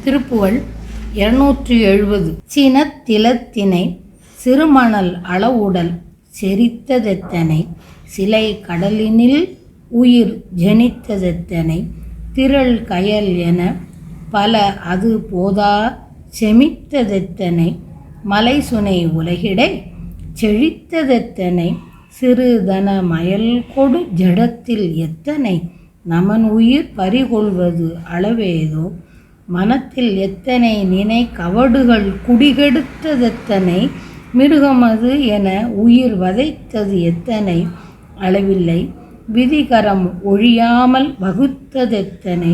திருப்புகழ் 270. சினத்திலத்தினை சிறுமணல் அளவுடல் செரித்ததெத்தனை, சிலை கடலினில் உயிர் ஜனித்ததெத்தனை, திரள் கயல் என பல அது போதா செமித்ததெத்தனை, மலைசுனை உலகிடை செழித்ததெத்தனை, சிறுதன மயல் கொடு ஜடத்தில் எத்தனை, நமன் உயிர் பறிகொள்வது அளவேதோ, மனத்தில் எத்தனை நினை கவடுகள் குடிகெடுத்ததெத்தனை, மிருகமது என உயிர் வதைத்தது எத்தனை அளவில்லை, விதிகரம் ஒழியாமல் வகுத்ததெத்தனை,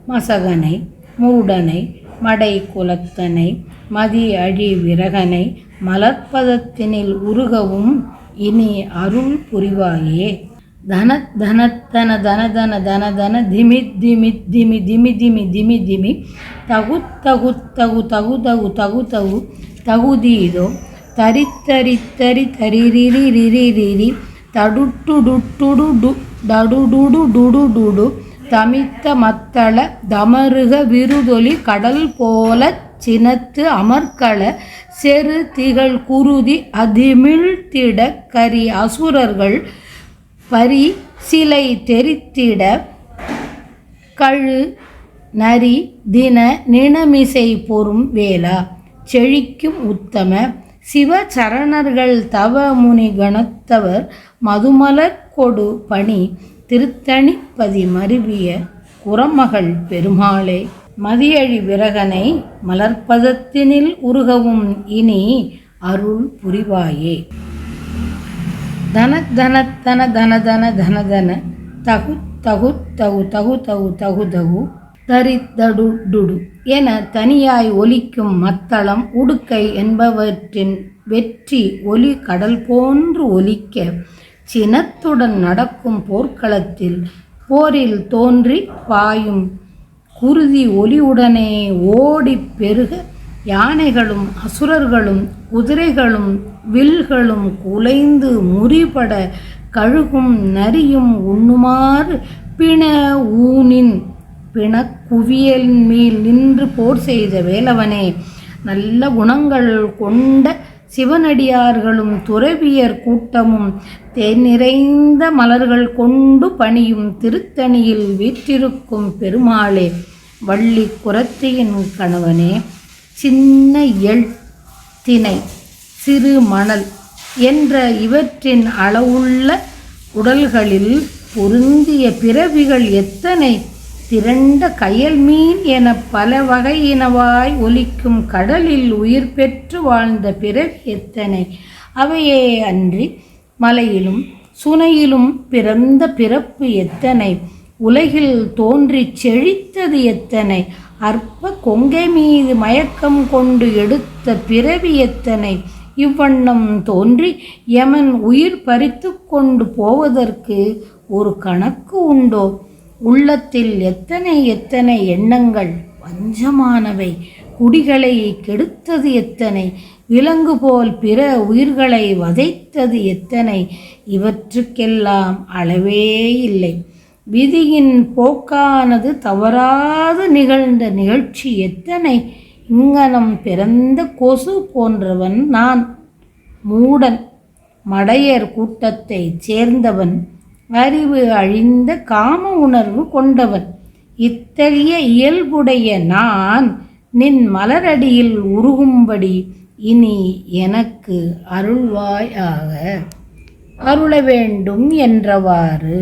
மசகனை மூடனை மடை குலத்தனை, மதி அழி விரகனை மலர்ப்பதத்தினில் உருகவும் இனி அருள் புரிவாயே. தனத் தனத்தன தனதன தனதன திமித் திமித் திமி திமி திமி திமி திமி, தகுத்தகு தகு தகு தகு தகு தகுதீதோ, தரித்தரித்தரி தரிரிரிரிரிரி, தடுட்டுடுட்டுடு டடுடுடுடுடுடு, தமித்த மத்தள தமருக விருதொலி கடல் போலச் சினத்து அமர்க்கள செரு திகழ் குருதி அதிமிழ்த்திட, கரி அசுரர்கள் பரி சிலை தெரித்திட, கழு நரி தின நிணமிசை பொறும் வேளா, செழிக்கும் உத்தம சிவசரணர்கள் தவ முனி கணத்தவர் மதுமலர் கொடு பணி, திருத்தணிப்பதி மருவிய குறமகள் பெருமாளே. மதியழி விரகனை மலர்ப்பதத்தினில் உருகவும் இனி அருள் புரிவாயே. தனத் தனத்தன தனதன தனதன தகு தகு தகு தகு தகு தகு தகு, தரித்தடுடுடு என தனியாய் ஒலிக்கும் மத்தளம் உடுக்கை என்பவற்றின் வெற்றி ஒலி கடல் போன்று ஒலிக்க, சினத்துடன் நடக்கும் போர்க்களத்தில் போரில் தோன்றி பாயும் குருதி ஒலியுடனே ஓடிப் பெருக, யானைகளும் அசுரர்களும் குதிரைகளும் வில்களும் குலைந்து முறிபட, கழுகும் நரியும் உண்ணுமாறு பிண ஊனின் பிணக்குவியல் மேல் நின்று போர் செய்த வேலவனே, நல்ல குணங்கள் கொண்ட சிவனடியார்களும் துறவியர் கூட்டமும் தேனிறைந்த மலர்கள் கொண்டு பணியும் திருத்தணியில் வீற்றிருக்கும் பெருமாளே, வள்ளி குரத்தியின் கணவனே, சின்ன எள் தினை சிறு மணல் என்ற இவற்றின் அளவுள்ள உடல்களில் பொருந்திய பிறவிகள் எத்தனை, திரண்ட கயல் மீன் என பல வகையினவாய் ஒலிக்கும் கடலில் உயிர் பெற்று வாழ்ந்த பிறவி எத்தனை, அவையே அன்றி மலையிலும் சுனையிலும் பிறந்த பிறப்பு எத்தனை, உலகில் தோன்றிச் செழித்தது எத்தனை, அற்ப கொங்கை மீது மயக்கம் கொண்டு எடுத்த பிறவி எத்தனை, இவ்வண்ணம் தோன்றி யமன் உயிர் பறித்து கொண்டு போவதற்கு ஒரு கணக்கு உண்டோ, உள்ளத்தில் எத்தனை எத்தனை எண்ணங்கள் வஞ்சமானவை, குடிகளை கெடுத்தது எத்தனை, விலங்கு போல் பிற உயிர்களை வதைத்தது எத்தனை, இவற்றுக்கெல்லாம் அளவே இல்லை. விதியின் போக்கானது தவறாது நிகழ்ந்த நிகழ்ச்சி எத்தனை, இங்கனம் பிறந்த கொசு போன்றவன் நான், மூடன் மடையர் கூட்டத்தைச் சேர்ந்தவன், அறிவு அழிந்த காம உணர்வு கொண்டவன், இத்தகைய இயல்புடைய நான் நின் மலரடியில் உருகும்படி இனி எனக்கு அருள்வாயாக. அருள வேண்டும் என்றவாறு.